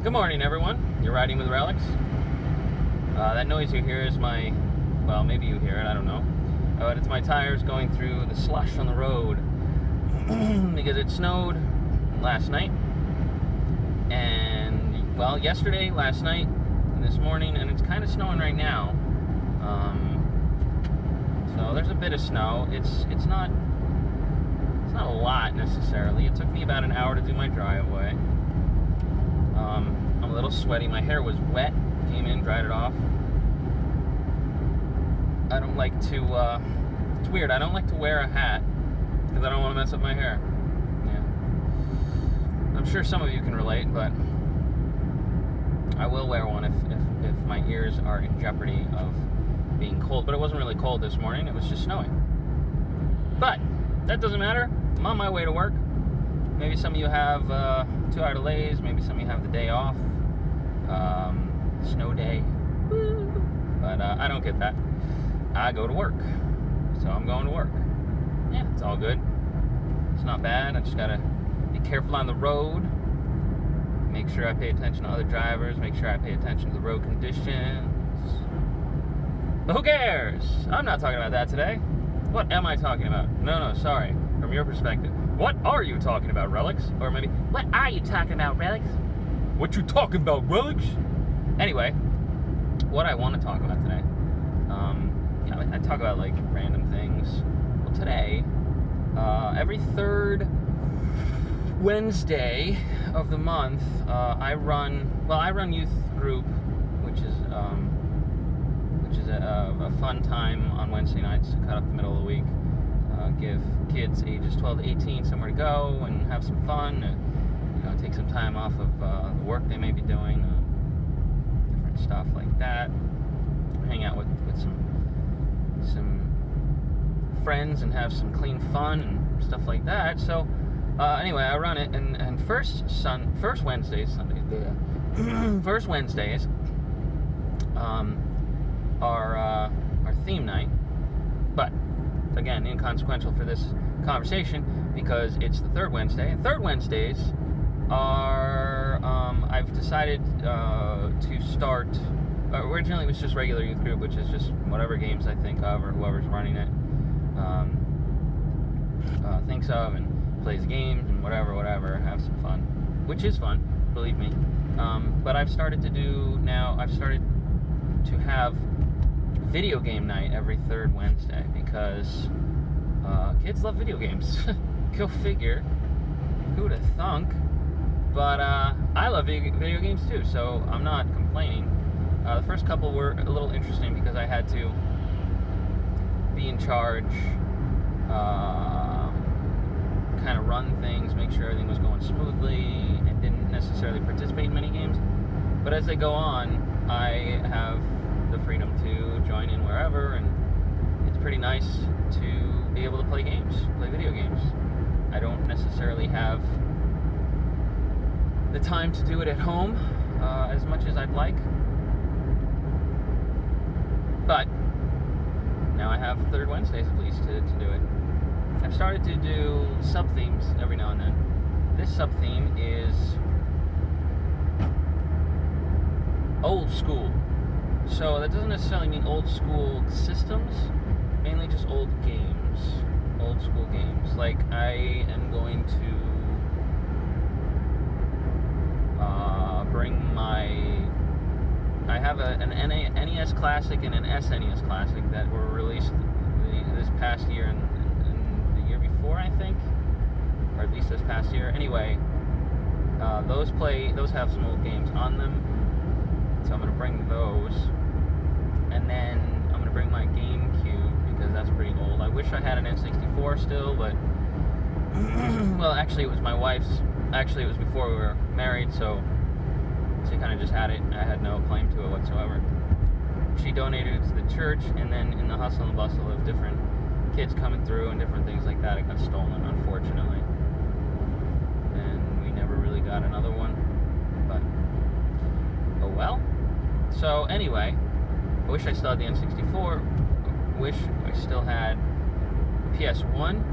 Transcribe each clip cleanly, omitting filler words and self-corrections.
Good morning, everyone. You're riding with Relyks. That noise you hear is well, maybe you hear it, I don't know. But it's my tires going through the slush on the road because it snowed last night. And, well, yesterday, last night, and this morning, and it's kind of snowing right now. So there's a bit of snow. It's not a lot necessarily. It took me about an hour to do my driveway. I'm a little sweaty. My hair was wet. Came in, dried it off. I don't like to, it's weird. I don't like to wear a hat because I don't want to mess up my hair. Yeah. I'm sure some of you can relate, but I will wear one if my ears are in jeopardy of being cold. But it wasn't really cold this morning. It was just snowing. But that doesn't matter. I'm on my way to work. Maybe some of you have 2-hour delays. Maybe some of you have the day off. Snow day. Woo. But I don't get that. I go to work. So I'm going to work. Yeah, it's all good. It's not bad. I just got to be careful on the road. Make sure I pay attention to other drivers. Make sure I pay attention to the road conditions. But who cares? I'm not talking about that today. What am I talking about? No, sorry. From your perspective. What are you talking about, Relyks? Or maybe, what are you talking about, Relyks? What you talking about, Relyks? Anyway, what I want to talk about today. I talk about, like, random things. Well, today, every third Wednesday of the month, I run youth group, which is a fun time on Wednesday nights to cut up the middle of the week. Give kids ages 12 to 18 somewhere to go and have some fun, take some time off of the work they may be doing, different stuff like that. Hang out with some friends and have some clean fun and stuff like that. So anyway, I run it, and first Wednesdays are theme night, but again, inconsequential for this conversation because it's the third Wednesday. And third Wednesdays are, I've decided to start, originally it was just regular youth group, which is just whatever games I think of or whoever's running it thinks of and plays games and whatever, have some fun, which is fun, believe me. But I've started to have video game night every third Wednesday because kids love video games. Go figure. Who would have thunk? But I love video games too, so I'm not complaining. The first couple were a little interesting because I had to be in charge, kind of run things, make sure everything was going smoothly, and didn't necessarily participate in many games. But as they go on, I have the freedom to join in wherever, and it's pretty nice to be able to play video games. I don't necessarily have the time to do it at home as much as I'd like, but now I have third Wednesdays at least to do it. I've started to do sub-themes every now and then. This sub-theme is old school. So that doesn't necessarily mean old school systems, mainly just old games, old school games. Like I am going to bring I have an NES Classic and an SNES Classic that were released this past year and the year before, I think, or at least this past year. Anyway, those have some old games on them, so I'm going to bring those. And then I'm going to bring my GameCube because that's pretty old. I wish I had an N64 still, but well, actually it was my wife's. Actually, it was before we were married, so she kind of just had it. I had no claim to it whatsoever. She donated it to the church, and then in the hustle and bustle of different kids coming through and different things like that, it got stolen, unfortunately. And we never really got another one, but oh well. So anyway, I wish I still had the N64. Wish I still had PS1.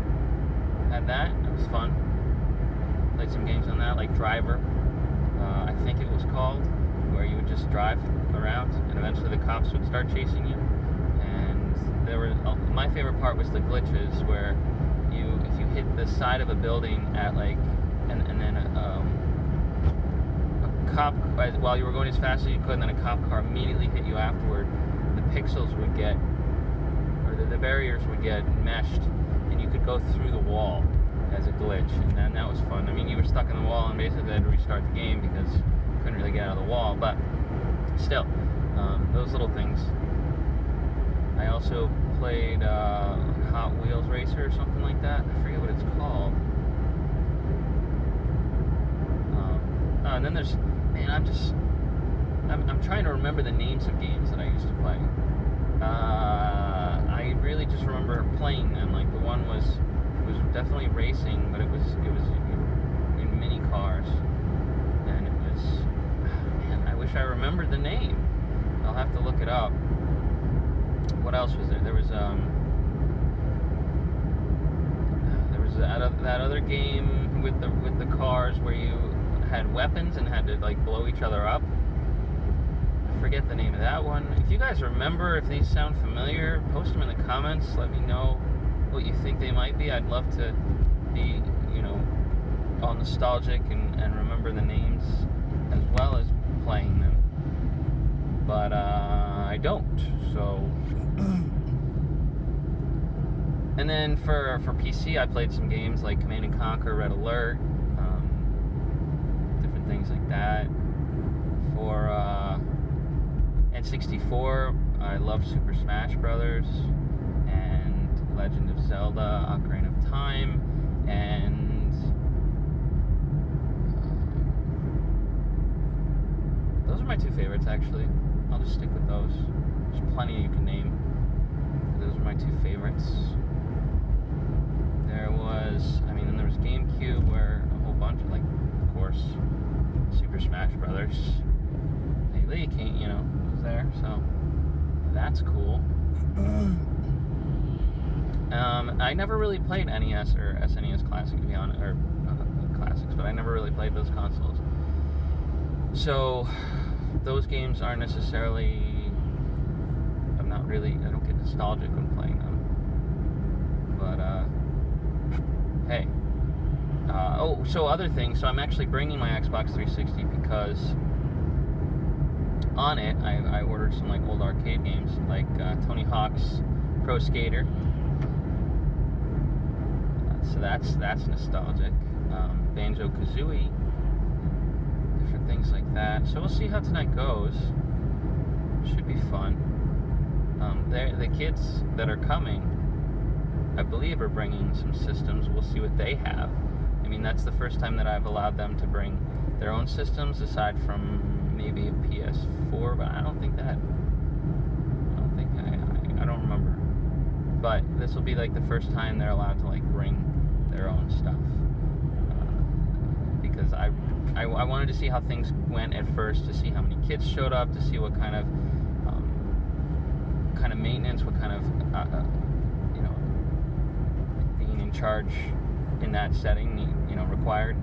Had that. It was fun. Played some games on that, like Driver. I think it was called. called, where you would just drive around and eventually the cops would start chasing you. And my favorite part was the glitches, where if you hit the side of a building at like, and then a cop, while you were going as fast as you could, and then a cop car immediately hit you afterward, the pixels would get, or the barriers would get meshed, and you could go through the wall as a glitch, and then that was fun. I mean, you were stuck in the wall and basically had to restart the game because you couldn't really get out of the wall, but still, those little things. I also played Hot Wheels Racer or something like that. I forget what it's called. And then there's, man, I'm trying to remember the names of games that I used to play. I really just remember playing them. Like the one was definitely racing, but it was in mini cars, and it was, man, I wish I remembered the name. I'll have to look it up. What else was there? There was that other game with the cars where you had weapons and had to like blow each other up. I forget the name of that one. If you guys remember, if these sound familiar, post them in the comments. Let me know what you think they might be. I'd love to be, all nostalgic and remember the names as well as playing them. But I don't. So, and then for PC, I played some games like Command & Conquer, Red Alert, different things like that. For N64, I love Super Smash Brothers and Legend of Zelda: Ocarina of Time, and those are my two favorites, actually. I'll just stick with those. There's plenty you can name. Those are my two favorites. Then there was GameCube, where a whole bunch of, like, of course, Super Smash Brothers. Hey, Lee came, was there, so that's cool. I never really played NES or SNES Classic, to be honest, or Classics, but I never really played those consoles. So those games aren't necessarily, I don't get nostalgic when playing them. But, hey. So other things. So I'm actually bringing my Xbox 360 because on it, I ordered some like old arcade games, like Tony Hawk's Pro Skater. So that's nostalgic. Banjo-Kazooie, different things like that. So we'll see how tonight goes. Should be fun. The kids that are coming, I believe, are bringing some systems. We'll see what they have. I mean, that's the first time that I've allowed them to bring their own systems, aside from maybe a PS4, but I don't remember. But this will be like the first time they're allowed to like bring their own stuff. Because I wanted to see how things went at first, to see how many kids showed up, to see what kind of maintenance, what kind of being in charge in that setting required,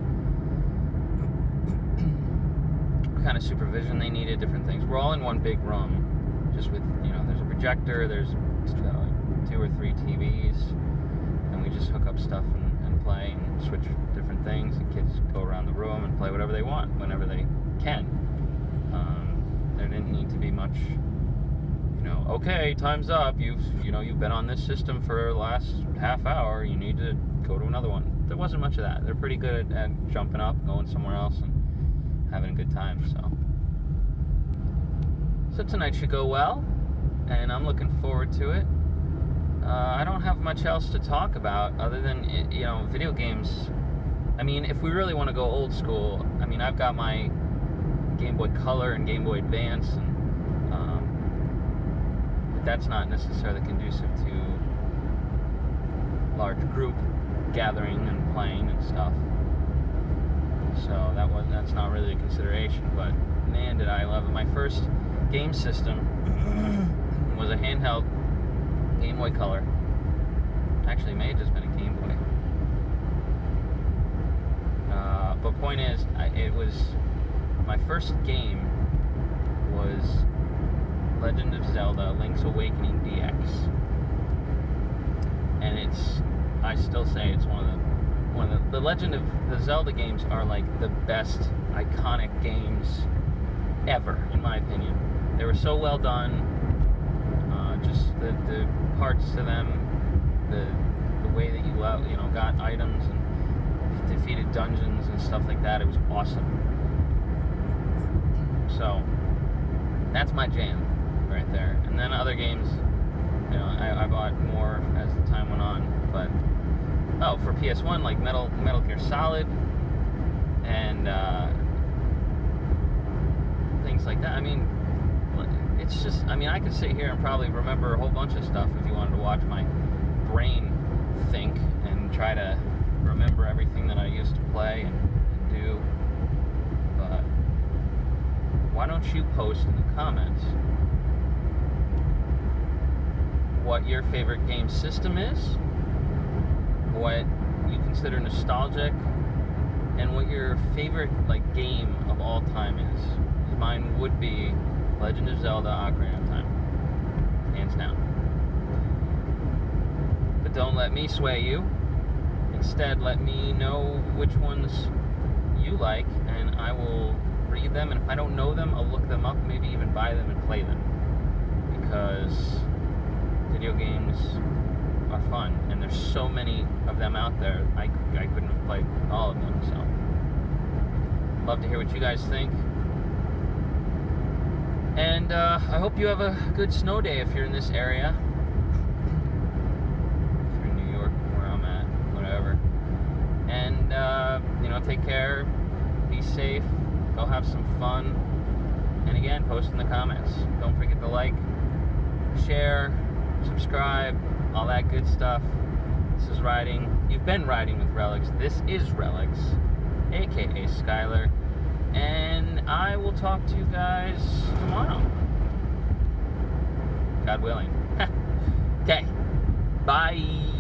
what kind of supervision they needed, different things. We're all in one big room, just with there's a projector, there's 2 or 3 TVs, and we just hook up stuff and play and switch different things. The kids go around the room and play whatever they want whenever they can. There didn't need to be much, okay, time's up. You've been on this system for the last half hour. You need to go to another one. There wasn't much of that. They're pretty good at jumping up, going somewhere else, and having a good time. So tonight should go well, and I'm looking forward to it. I don't have much else to talk about other than, video games. I mean, if we really want to go old school, I've got my Game Boy Color and Game Boy Advance, and but that's not necessarily conducive to large group gathering and playing and stuff. So that's not really a consideration. But man, did I love it! My first game system was a handheld Game Boy Color. Actually, it may have just been a Game Boy. But point is, it was my first game was Legend of Zelda: Link's Awakening DX, and I still say it's one of the Legend of the Zelda games are like the best iconic games ever, in my opinion. They were so well done. Just the parts to them, the way that you got items and defeated dungeons and stuff like that. It was awesome. So that's my jam right there. And then other games, I bought more as the time went on. But for PS1, like Metal Gear Solid and things like that. I mean, it's just, I could sit here and probably remember a whole bunch of stuff if you wanted to watch my brain think and try to remember everything that I used to play and do. But why don't you post in the comments what your favorite game system is, what you consider nostalgic, and what your favorite game of all time is. Mine would be Legend of Zelda: Ocarina of Time, hands down. But don't let me sway you. Instead, let me know which ones you like, and I will read them. And if I don't know them, I'll look them up, maybe even buy them and play them. Because video games are fun, and there's so many of them out there. I couldn't have played all of them, so love to hear what you guys think. And I hope you have a good snow day if you're in this area. If you're in New York, where I'm at, whatever. And, take care, be safe, go have some fun. And again, post in the comments. Don't forget to like, share, subscribe, all that good stuff. This is riding. You've been riding with Relyks. This is Relyks, aka Skyler. And I will talk to you guys tomorrow. God willing. Okay. Bye.